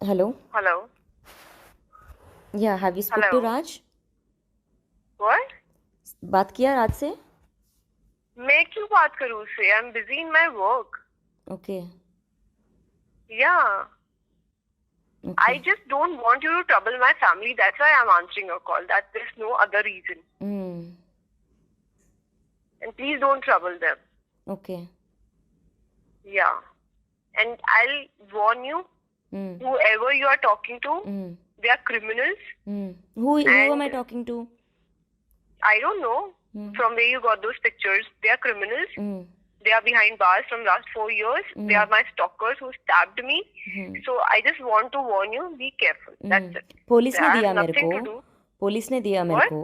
Hello. Hello. Yeah, have you spoke to Hello. Raj? What? बात किया राज से? मैं क्यों बात करूँ उससे? I'm busy in my work. Okay. Yeah. I Okay. just don't want you to trouble my family. That's why I'm answering your call. That there's no other reason. Hmm. And please don't trouble them. Okay. Yeah. And I'll warn you, Hmm. whoever you are talking to, Hmm. they are criminals. Hmm. Who am And I talking to? I don't know Hmm. from where you got those pictures. They are criminals. Hmm. They are behind bars from last 4 years. They are my stalkers who stabbed me. Hmm. So I just want to warn you, be careful. That's it. Police They ने have दिया मेरे nothing को. to do. Police ने दिया मेरे What? को.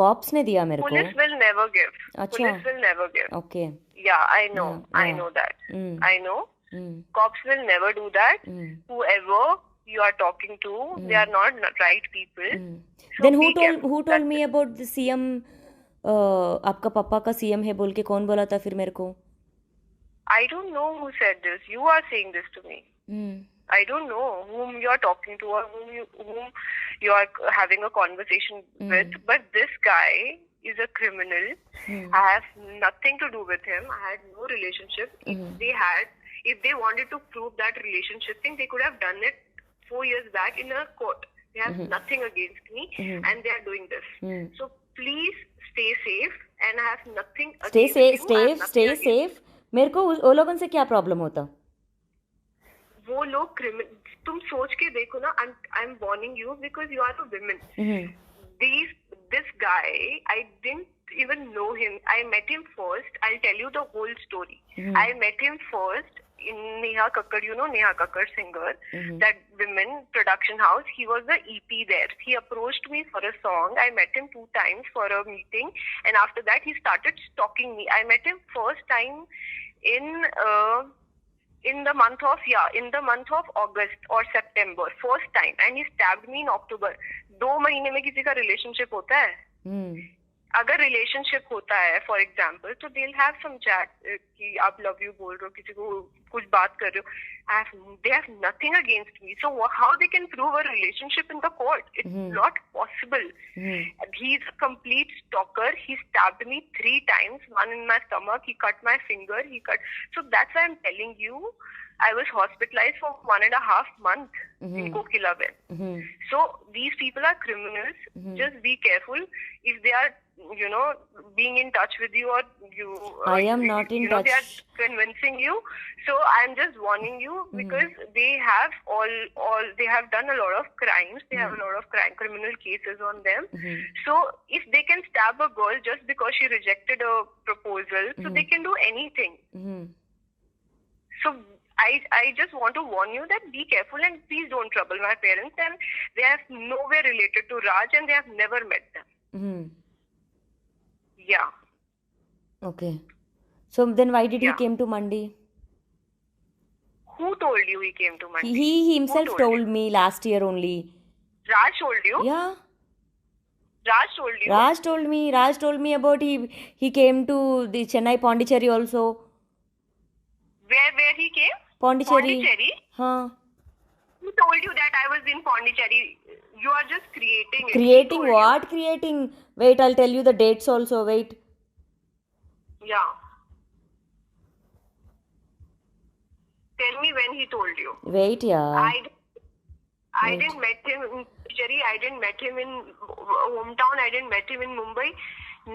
Cops ने दिया मेरे को. Police will never give. अच्छा. Police will never give. Okay. Yeah, I know. Yeah. I Yeah. know that. Hmm. I know. Hmm. Cops will never do that. Hmm. Whoever you are talking to, they are not right people. So Then be careful. who told me about the CM? आपका पापा का CM है बोल के कौन बोला था फिर मेरे को? I don't know who said this. You are saying this to me. I don't know whom you are talking to or whom you are having a conversation with. But this guy is a criminal. I have nothing to do with him. I had no relationship. If they wanted to prove that relationship thing, they could have done it 4 years back in a court. They have nothing against me, and they are doing this. So please stay safe. And I have nothing against you. Stay safe. मेरे को वो लोगों से क्या problem होता? वो लोग तुम सोच के देखो ना. I am warning you because you are a women. This guy, I didn't even know him. I met him first. I'll tell you the whole story. I met him first in Neha Kakkar. You know Neha Kakkar, singer, that women production house. He was the EP there. He approached me for a song. I met him 2 times for a meeting, and after that he started stalking me. I met him first time in the month of August or September, first time, and he stabbed me in October. 2 महीने में किसी का relationship होता है? अगर relationship होता है for example, तो दे हैव सम चैट कि आप लव यू बोल रहे हो, किसी को कुछ बात कर रहे हो. They have nothing against me. So how they can prove a relationship in the court? It's not possible. He is a complete stalker. He stabbed me 3 times, one in my stomach. He cut my finger. So that's why I'm telling you, I was hospitalized for 1.5 months in Kokilaville. So these people are criminals. Just be careful if they are, being in touch with you, or I am not in touch. They are convincing you. So I'm just warning you, because they have they have done a lot of crimes. They have a lot of criminal cases on them. So if they can stab a girl just because she rejected a proposal, so they can do anything. So I just want to warn you that be careful, and please don't trouble my parents. And they are nowhere related to Raj, and they have never met them. Yeah. Okay. So then why did he came to Mandi? Who told you he came to Mandi? He himself told me last year only. Raj told you? Yeah. Raj told you? Raj told me about he came to the Chennai Pondicherry also. Where he came? Pondicherry. Huh. Who told you that I was in Pondicherry? You are just creating it. Creating what? Creating. Wait, I'll tell you the dates also. Wait. Yeah. Tell me when he told you. Wait, yeah. I didn't met him in Pondicherry. I didn't met him in hometown. I didn't met him in Mumbai.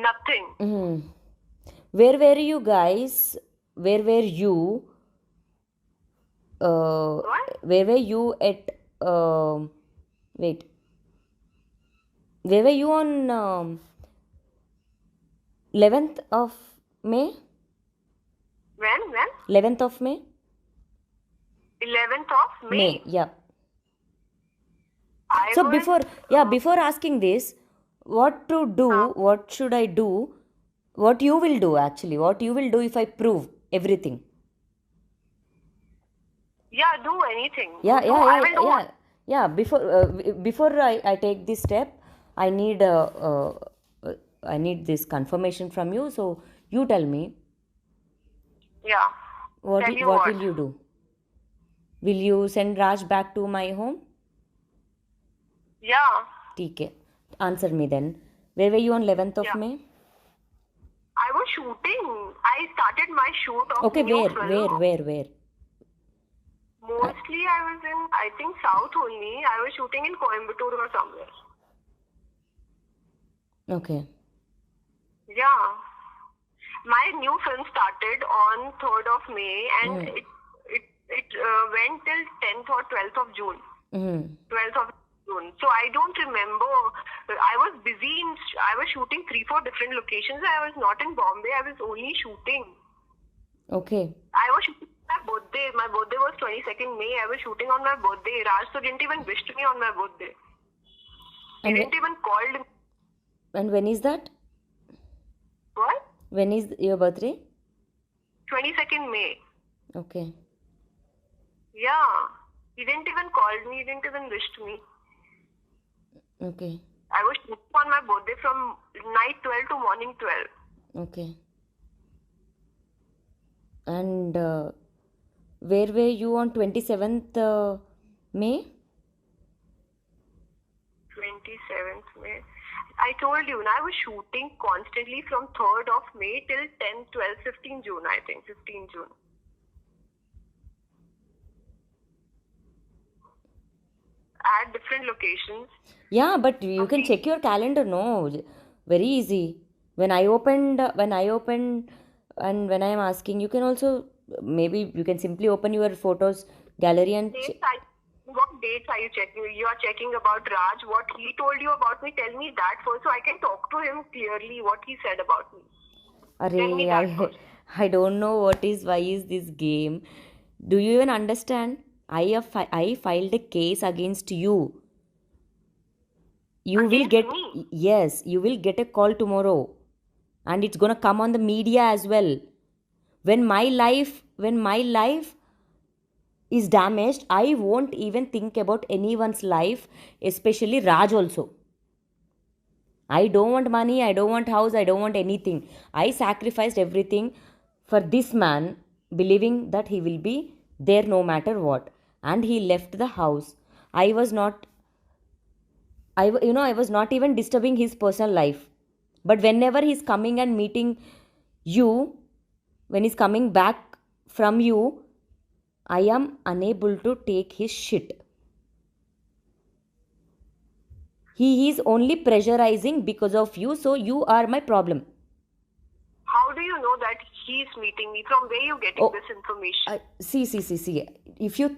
Nothing. Where were you guys? Where were you? What? Where were you at? Wait. Where were you on 11th of May? When? 11th of May? 11th of May? Yeah. So before asking this, what to do, what should I do, what you will do actually, what you will do if I prove everything? Yeah, do anything. Yeah. Before I take this step, I need this confirmation from you. So you tell me. Yeah. What will you do? Will you send Raj back to my home? Yeah. ठीक है. Answer me then. Where were you on 11th of Yeah. May? I was shooting. I started my shoot of Okay, new where? film. Mostly I was in, I think, South only. I was shooting in Coimbatore or somewhere. Okay. Yeah. My new film started on 3rd of May and it went till 10th or 12th of June. 12th of June. So I don't remember. I was busy I was shooting 3-4 different locations. I was not in Bombay. I was only shooting. Okay. I was shooting my birthday. My birthday was 22nd May. I was shooting on my birthday. Raj didn't even wish me on my birthday. He didn't even call me. And when is that? What? When is your birthday? 22nd May. Okay. Yeah. He didn't even call me. He didn't even wish me. Okay. I was shooting on my birthday from night 12 to morning 12. Okay. And where were you on 27th May? 27th May. I told you, I was shooting constantly from 3rd of May till 10th, 12th, 15th June, I think. 15th June. At different locations. Yeah, but you can check your calendar, no? Very easy. When I opened and when I am asking, you can also, maybe you can simply open your photos gallery and what dates are you checking? You are checking about Raj. What he told you about me, tell me that first so I can talk to him clearly what he said about me. Tell me that first. I don't know why is this game. Do you even understand? I filed a case against you. You will get me? Yes, you will get a call tomorrow, and it's gonna come on the media as well. When my life is damaged, I won't even think about anyone's life, especially Raj also. I don't want money, I don't want house, I don't want anything. I sacrificed everything for this man, believing that he will be there no matter what. And he left the house. I was not even disturbing his personal life. But whenever he's coming and meeting you, when he's coming back from you, I am unable to take his shit. He is only pressurizing because of you, so you are my problem. How do you know that he's meeting me? From where you getting this information? See. If you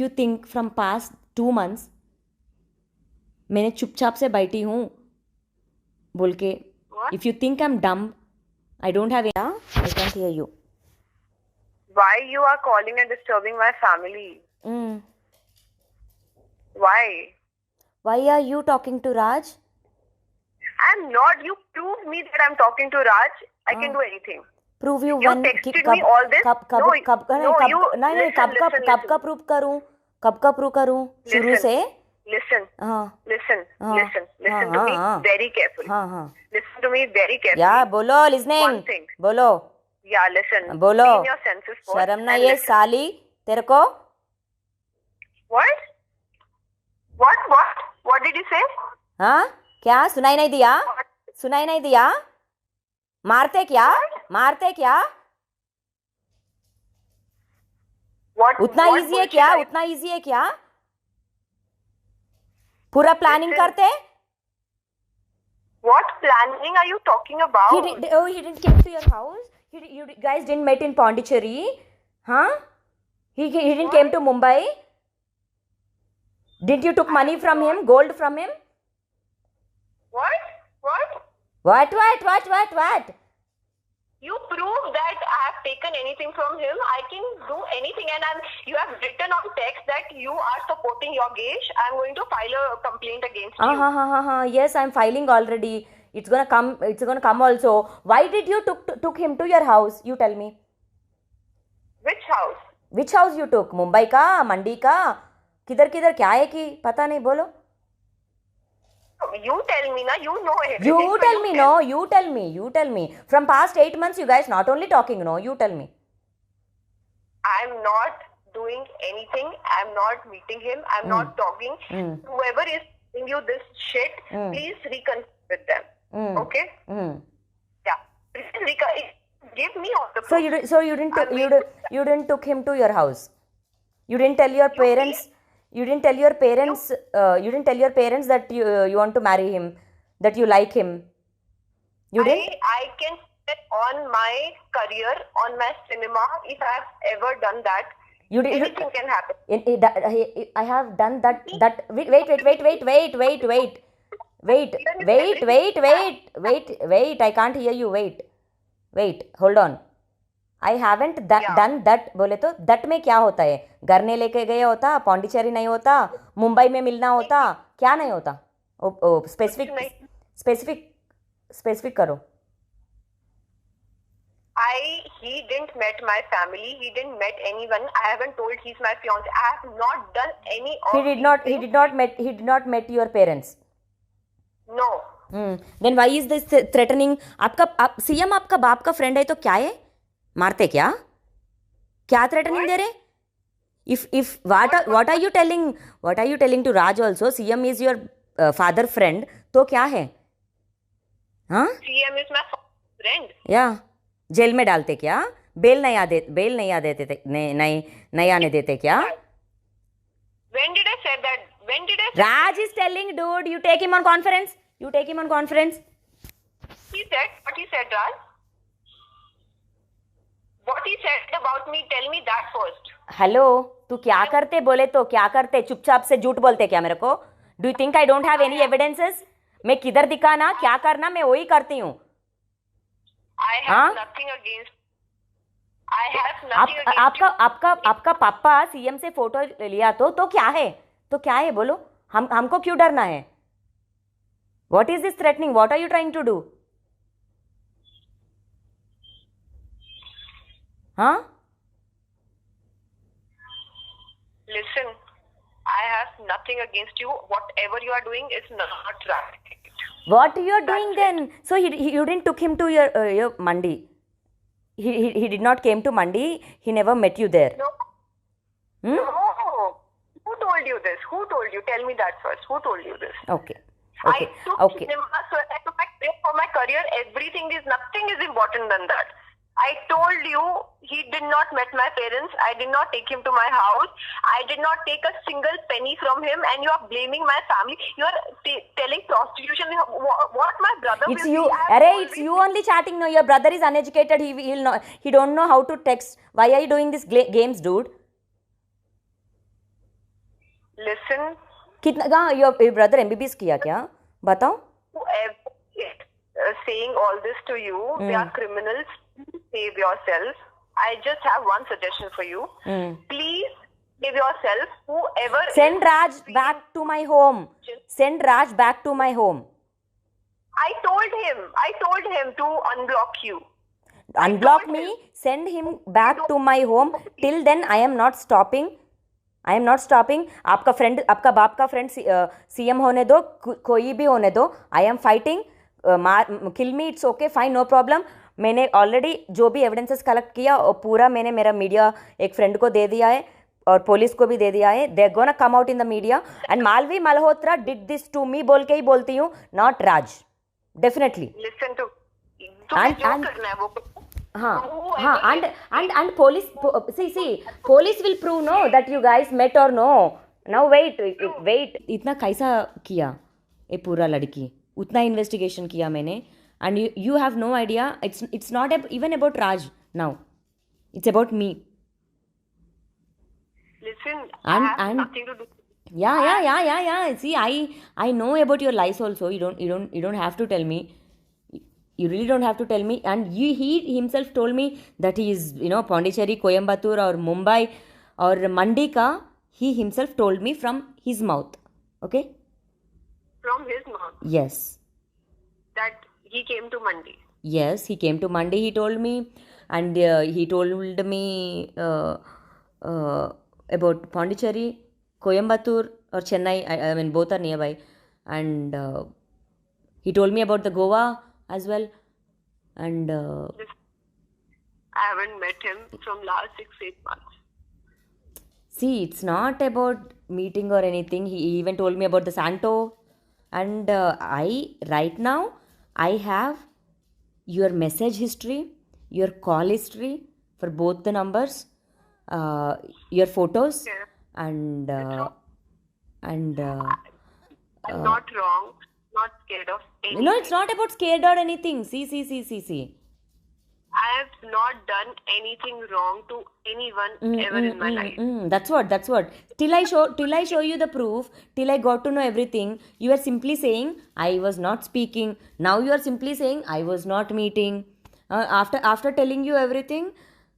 think from past 2 months, मैंने चुपचाप से बैठी हूँ बोल के. If you think I'm dumb, I don't have I can't hear you. Why you are calling and disturbing my family? Why? Why are you talking to Raj? I'm not. You prove me that I'm talking to Raj. I can do anything. Prove you when? You texted me all this. कब का proof करूँ? कब का proof करूँ? शुरू से? Listen to me very carefully. Listen to me very carefully. Yeah, बोलो, listening. One thing. बोलो. Yeah, listen. बोलो. Be in your senses first. शर्म ना ये साली तेरे को? What did you say? हाँ? क्या सुनाई नहीं दिया? मारते क्या? उतना इजी है क्या? पूरा प्लानिंग करते? What planning are you talking about? He didn't come to your house? You guys didn't meet in Pondicherry? Huh? He didn't came to Mumbai? Did you took money from him? Gold from him? What? What? You prove that I have taken anything from him. I can do anything, and you have written on text that you are supporting Yogesh. I'm going to file a complaint against you. Yes, I'm filing already. It's gonna come also. Why did you took him to your house? You tell me. Which house? Which house you took? Mumbai का, मंडी का, किधर क्या है कि पता नहीं बोलो. You tell me, na. You know everything. You tell me. From past 8 months, you guys not only talking, no. You tell me. I'm not doing anything. I'm not meeting him. I'm not talking. Whoever is giving you this shit, please reconcile with them. Okay? Yeah. Please give me all the proof. So you didn't took him to your house. You didn't tell your parents. You didn't tell your parents. You didn't tell your parents that you want to marry him, that you like him. You didn't. I can bet on my career, on my cinema. If I've ever done that, anything can happen. I have done that. Wait. I can't hear you. Wait. Hold on. I haven't done that. बोले तो that में क्या होता है? घर ने लेके गए होता, पौंडीचेरी नहीं होता, मुंबई में मिलना होता, क्या नहीं होता? स्पेसिफिक करो. He didn't met my family. He didn't met anyone. I haven't told he's my fiance. I have not done any of He did not met your parents. No. Then why is this threatening? CM आपका बाप का friend है तो क्या है? मारते क्या threatening दे रहे? If what are you telling to Raj also? CM is your father friend. तो क्या है? हाँ? CM is my friend. या जेल में डालते क्या? बेल नहीं आने देते क्या? When did I say that? Raj is telling, dude, you take him on conference. He said what he said, Raj. What he said about me, tell me that first. Hello, तू क्या करते? बोले तो क्या करते? चुपचाप से झूठ बोलते क्या मेरे को? Do you think I don't have any evidences? मैं किधर दिखाना, क्या करना, मैं वही करती हूँ. I have nothing against. आपका पापा सीएम से फोटो लिया तो क्या है बोलो? हमको क्यों डरना है? What is this threatening? What are you trying to do? Huh? Listen, I have nothing against you. Whatever you are doing is not right. What you are doing then? So you didn't took him to your mandi. He did not came to mandi. He never met you there. No. No. Who told you this? Who told you? Tell me that first. Who told you this? Okay. I took cinema so I took for my career. Nothing is important than that. I told you he did not met my parents. I did not take him to my house. I did not take a single penny from him, and you are blaming my family. You are telling prostitution. What my brother? It's you. It's you only chatting. No, your brother is uneducated. He don't know how to text. Why are you doing these games, dude? Listen. कितना your brother MBBS किया क्या? बताओ. Whoever is saying all this to you, they are criminals. Save yourself. I just have one suggestion for you. Please save yourself. Whoever send Raj back to my home. Send Raj back to my home. I told him to unblock you. Unblock me. Send him back to my home. Till then, I am not stopping. आपका friend, आपका बाप का friend CM होने दो, कोई भी होने दो. I am fighting. Kill me. It's okay. Fine. No problem. मैंने ऑलरेडी जो भी एविडेंसेस कलेक्ट किया और पूरा मैंने मेरा मीडिया एक फ्रेंड को दे दिया है और पुलिस को भी दे दिया है. They gonna come out in the media. And Malvi Malhotra did this to me बोल के ही बोलती हूँ, not Raj. Definitely. Listen to and police police will prove no that you guys met or no. Now wait. इतना कैसा किया ये पूरा लड़की? उतना इन्वेस्टिगेशन किया मैंने. And you have no idea. It's not even about Raj now. It's about me. Listen, I have nothing to do. Yeah. See, I know about your lies also. You don't have to tell me. You really don't have to tell me. And he himself told me that he is, Pondicherry, Coimbatore or Mumbai or Mandi ka. He himself told me from his mouth. Okay? From his mouth? Yes. That he came to Mandi. Yes, he came to Mandi, he told me. And he told me about Pondicherry, Coimbatore or Chennai. I mean, both are nearby. And he told me about the Goa as well. And I haven't met him from last 6-8 months. See, it's not about meeting or anything. He even told me about the Santo, and right now I have your message history, your call history for both the numbers, uh, your photos, Yeah. and So and I'm not wrong, not scared of no, it's anything. not about scared or anything. See. I have not done anything wrong to anyone ever in my life. That's what. Till I show you the proof, till I got to know everything, you are simply saying I was not speaking. Now you are simply saying I was not meeting. After telling you everything,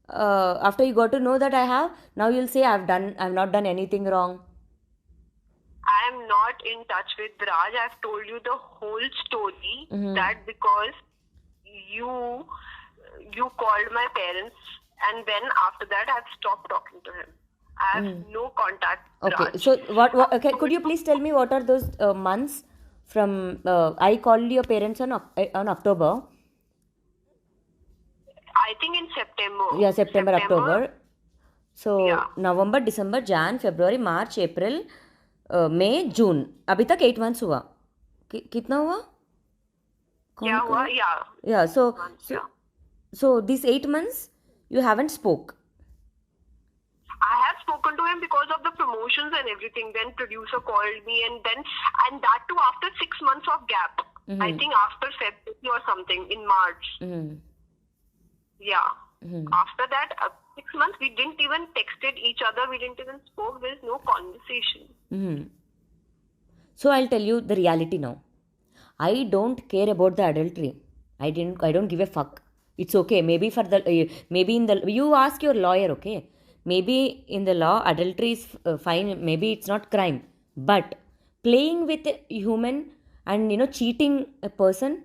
after you got to know that I have, now you'll say I've not done anything wrong. I am not in touch with Raj. I've told you the whole story that because you called my parents and then after that I've stopped talking to him. I have no contact with Okay, Raj. so what okay, could you please tell me what are those months from I called your parents on October. I think in September. Yeah, September, October. So Yeah. November, December, Jan, February, March, April, मई, जून, अभी तक 8 months हुआ. कितना हुआ? क्या हुआ? Yeah. Yeah, Months, yeah. so these 8 months you haven't spoke. I have spoken to him because of the promotions and everything. Then producer called me and that too after 6 months of gap. I think after February or something in March. Yeah. After that 6 months we didn't even texted each other. We didn't even spoke. There's no conversation. So I'll tell you the reality now. I don't care about the adultery. I don't give a fuck. It's okay. Maybe maybe in the you ask your lawyer. Okay. Maybe in the law adultery is fine. Maybe it's not crime. But playing with a human and cheating a person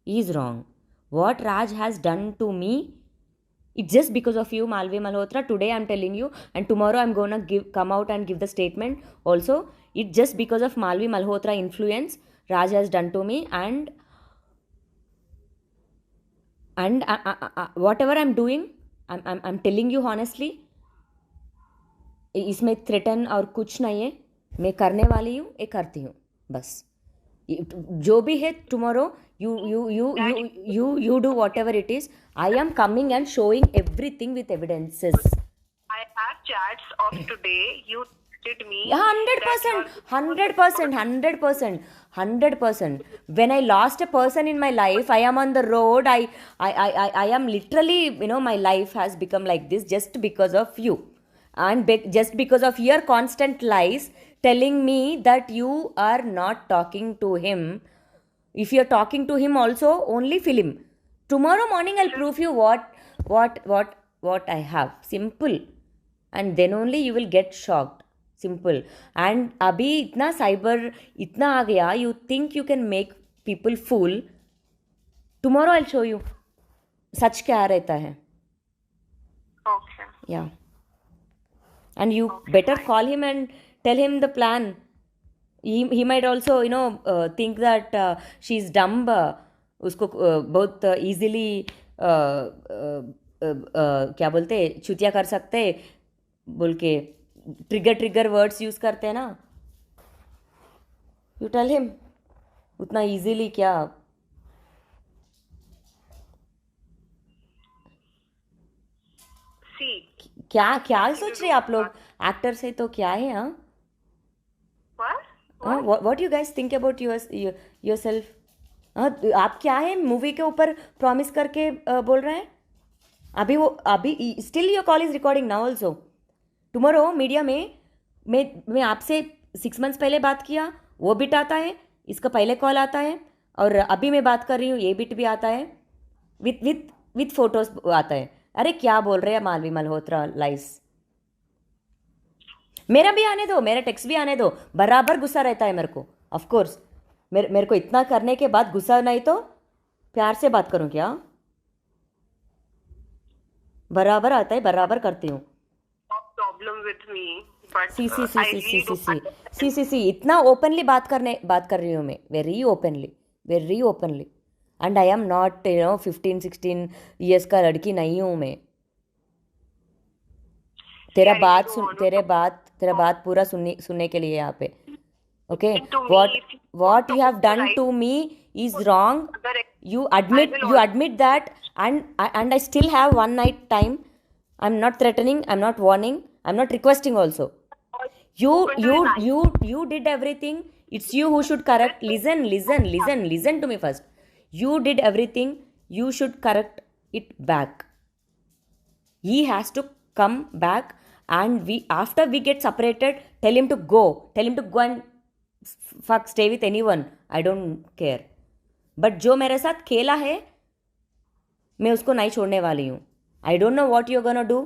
is wrong. What Raj has done to me, it's just because of you, Malvi Malhotra. Today I'm telling you, and tomorrow I'm gonna come out and give the statement. Also, it's just because of Malvi Malhotra influence Raj has done to me, and whatever I'm doing, I'm telling you honestly. इसमें threaten और कुछ नहीं है. मैं करने वाली हूँ, ये करती हूँ बस. जो भी है tomorrow you do whatever it is. I am coming and showing everything with evidences. I have chats of today. You texted me. 100%. When I lost a person in my life, I am on the road. I am literally, my life has become like this just because of you. And just because of your constant lies telling me that you are not talking to him. If you're talking to him also, only film. Tomorrow morning I'll prove you what I have. Simple. And then only you will get shocked. Simple. And abhi itna cyber itna aa gaya, you think you can make people fool. Tomorrow I'll show you. सच क्या रहता है. Okay. Yeah. And you better call him and tell him the plan. He might also think that she's dumb. उसको बहुत easily क्या बोलते चुतिया कर सकते बोल के ट्रिगर वर्ड्स यूज करते हैं ना. यू टेल हिम उतना इजीली क्या. See. क्या सोच रहे आप लोग. एक्टर से तो क्या है. हाँ. What you guys think about yourself? आप क्या है मूवी के ऊपर प्रॉमिस करके बोल रहे हैं. अभी still your call is recording now also. Tomorrow media में मैं आपसे 6 months पहले बात किया, वो बिट आता है. इसका पहले कॉल आता है. और अभी मैं बात कर रही हूँ, ये बिट भी आता है. विथ फोटोज आता है. अरे क्या बोल रहे हैं मालवी मल्होत्रा लाइस. मेरा भी आने दो, मेरा टेक्स्ट भी आने दो. बराबर गुस्सा रहता है मेरे को. ऑफ कोर्स मेरे को इतना करने के बाद गुस्सा नहीं तो प्यार से बात करूं क्या. बराबर आता है, बराबर करती हूँ. प्रॉब्लम विद मी बट सी इतना ओपनली बात कर रही हूँ मैं. Very openly. And I am not 15-16 years का लड़की नहीं हूँ मैं. तेरा I really बात don't सुन want to तेरा बात पूरा सुनने के लिए यहाँ पे. Okay, and to what me, if you what want you to have done right to me is wrong. other, You I admit will also that, and I still have one night time. I'm not threatening. I'm not warning. I'm not requesting also. You spoken to his you eyes. you you did everything. It's you who should correct. Listen to me first. You did everything. You should correct it back. He has to come back, and we after we get separated, tell him to go and fuck stay with anyone. I don't care. But जो मेरे साथ खेला है मैं उसको नहीं छोड़ने वाली हूँ. I don't know what you are gonna do.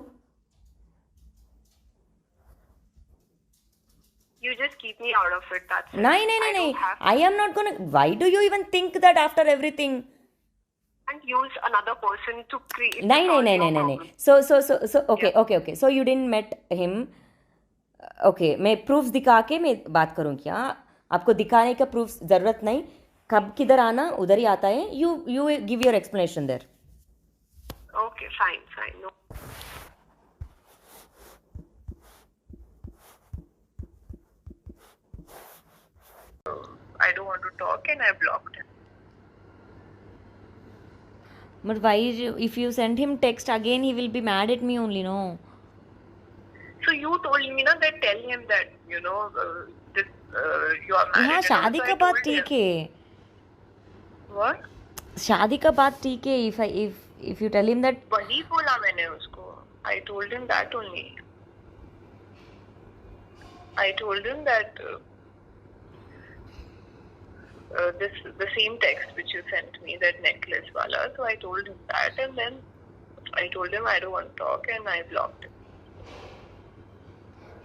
You just keep me out of it. That's it. नहीं. I am not gonna. Why do you even think that after everything? And use another person to create. नहीं. So okay. So you didn't met him. Okay, मैं proofs दिखा के मैं बात करूँ क्या? आपको दिखाने का proofs ज़रूरत नहीं. कब किधर आना उधर ही आता है. You give your explanation there. Okay, fine. No. I don't want to talk, and I blocked him. But why? If you send him text again, he will be mad at me only, no? So you told me na that tell him that this you are married. हाँ, शादी का बात ठीक है. What? शादी का बात ठीक है. If you tell him that. वही बोला मैंने उसको. I told him that only. I told him that the same text which you sent me, that necklace wala. So I told him that, and then I told him I don't want to talk, and I blocked him.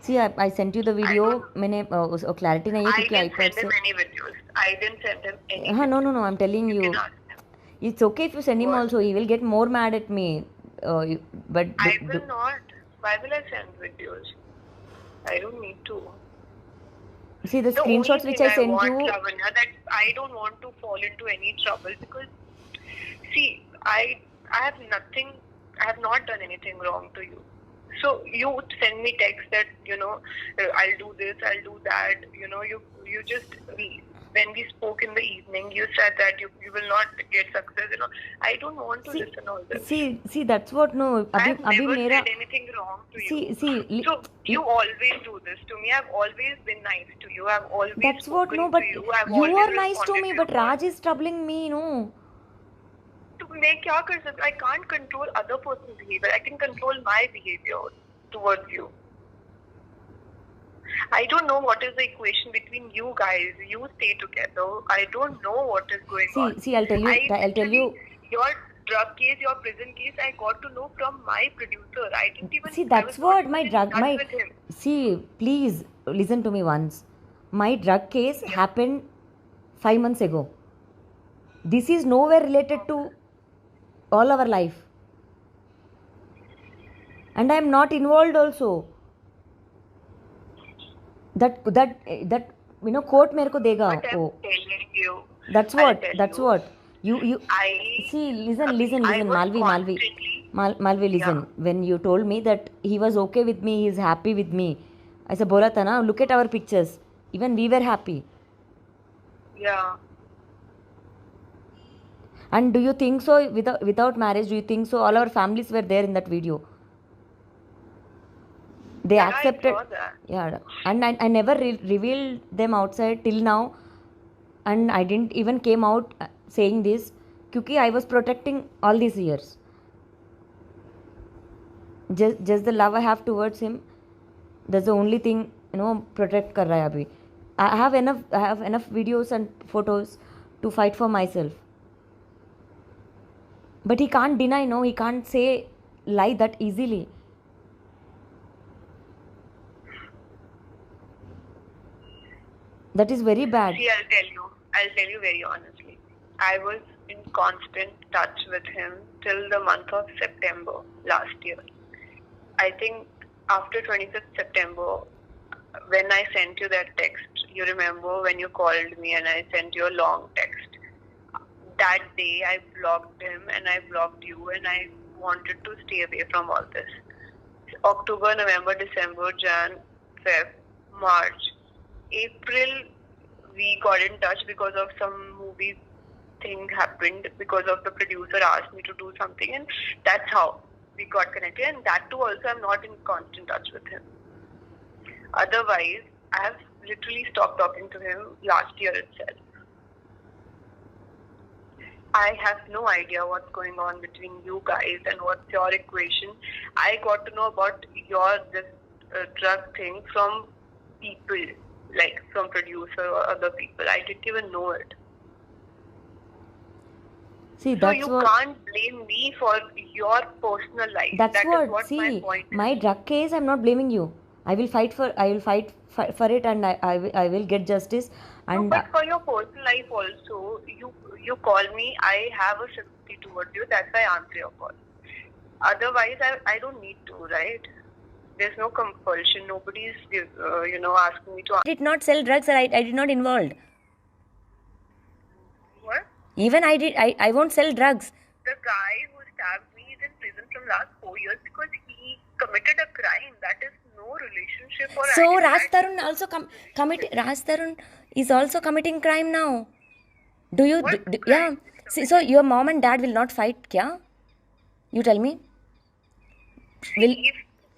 See, I sent you the video. मैंने उसको clarity नहीं है क्योंकि I didn't iPad send him any videos. I didn't send him any. हाँ, no. I'm telling you. You can ask him. It's okay if you send him also. He will get more mad at me. But I will not. Why will I send videos? I don't need to. See the screenshots which I sent you. Lavanya, that I don't want to fall into any trouble because, see, I have nothing. I have not done anything wrong to you. So you would send me text that I'll do this, I'll do that. You just when we spoke in the evening, you said that you will not get success. I don't want to listen all this. See, that's what no. I've never said anything wrong to you. See. So you always do this to me. I've always been nice to you. I've always that's what no. But you are nice to me. But Raj is troubling me. No. मैं क्या कर सकती? I can't control other person's behavior. I can control my behavior towards you. I don't know what is the equation between you guys. You stay together. I don't know what is going on. See, I'll tell you. Your drug case, your prison case, I got to know from my producer. I didn't even. See, that's what my drug. See, please listen to me once. My drug case happened 5 months ago. This is nowhere related to all our life, and I am not involved also. That court मेरे को देगा. I'm telling you. That's what. You see, listen, Malvi, listen. Yeah. When you told me that he was okay with me, he is happy with me, I said बोला था ना, look at our pictures. Even we were happy. Yeah. And do you think so without marriage? Do you think so? All our families were there in that video. They accepted. I saw that. Yeah, and I never revealed them outside till now, and I didn't even came out saying this, because I was protecting all these years. Just the love I have towards him. That's the only thing protect कर रहा है अभी. I have enough videos and photos to fight for myself. But he can't deny, he can't say lie that easily. That is very bad. See, I'll tell you very honestly. I was in constant touch with him till the month of September last year. I think after 25th September, when I sent you that text, you remember when you called me and I sent you a long text. That day I blocked him and I blocked you, and I wanted to stay away from all this. October, November, December, Jan, Feb, March, April, we got in touch because of some movie thing happened, because of the producer asked me to do something, and that's how we got connected. And that too also I'm not in constant touch with him. Otherwise, I have literally stopped talking to him last year itself. I have no idea what's going on between you guys and what's your equation. I got to know about your this drug thing from people, like from producer or other people. I didn't even know it. See, So that's you what. can't blame me for your personal life. That's That is what. what my See, point is. my drug case, I'm not blaming you. I will fight for it, and I will get justice. No, And but for your personal life also, you call me, I have a sympathy towards you, that's why I answer your call. Otherwise, I don't need to, right? There's no compulsion. Nobody's, asking me to. I did not sell drugs, or I did not involved. What? Even I won't sell drugs. The guy who stabbed me is in prison from last 4 years because he committed a crime. That is no relationship or. So Raj Tarun also Raj Tarun is also committing crime now. Do you? What Yeah. crime? See, so your mom and dad will not fight, kya? You tell me. Will If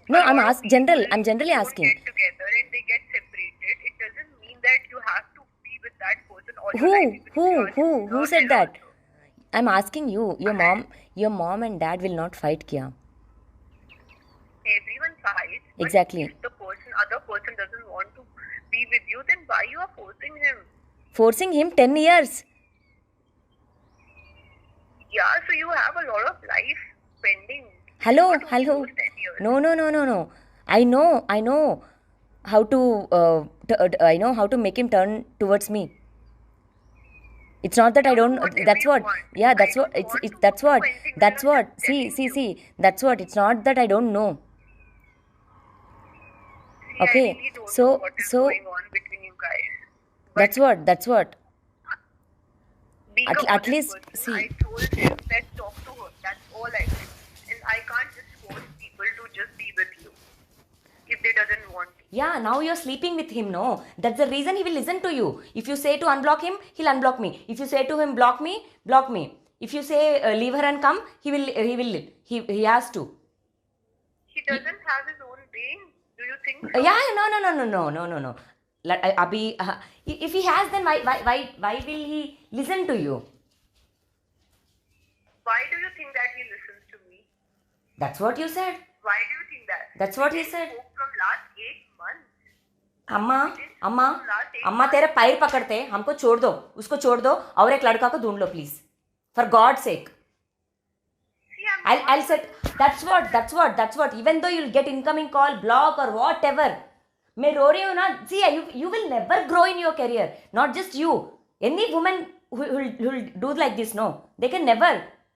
no? a I'm lot of generally people don't asking. get together and they get separated, it doesn't mean that you have to be with that person all your life. Even if you are Who said that? I'm asking you. Your mom and dad will not fight, kya? Everyone fights. But Exactly. if the other person doesn't want to be with you, then why you are forcing him? Forcing him 10 years. Yeah, so you have a lot of life pending. Hello. Not only those 10 years. No. I know how to. I know how to make him turn towards me. It's not that I don't. Whatever That's you what. want. Yeah, that's I what. don't It's want to that's do what. anything. That's I'm what. just telling you. See. That's what. It's not that I don't know. See, Okay, I really don't so- know what is so- going on between you guys. That's what. Being At- a at honest least, person, see. I told him, let's talk to her. That's all I did. And I can't just force people to just be with you if they doesn't want to. Yeah, now you're sleeping with him, no? That's the reason he will listen to you. If you say to unblock him, he'll unblock me. If you say to him, block me, block me. If you say leave her and come, he has to. He doesn't have his own brain. Do you think so? Yeah, no. If he has, then why will he listen to you? Why do you think that he listens to me? That's what you said. Why do you think that? That's what he We said. spoke from last 8 months. अम्मा तेरे पैर पकड़ते हैं, हमको छोड़ दो, उसको छोड़ दो और एक लड़का को ढूंढ लो please, for God sake. See, I'm I'll set. That's what. Even though you'll get incoming call, block or whatever. मैं रो रही हूँ ना. See, you will never grow in your career. Not just you. Any woman who will do like this, no, they can never.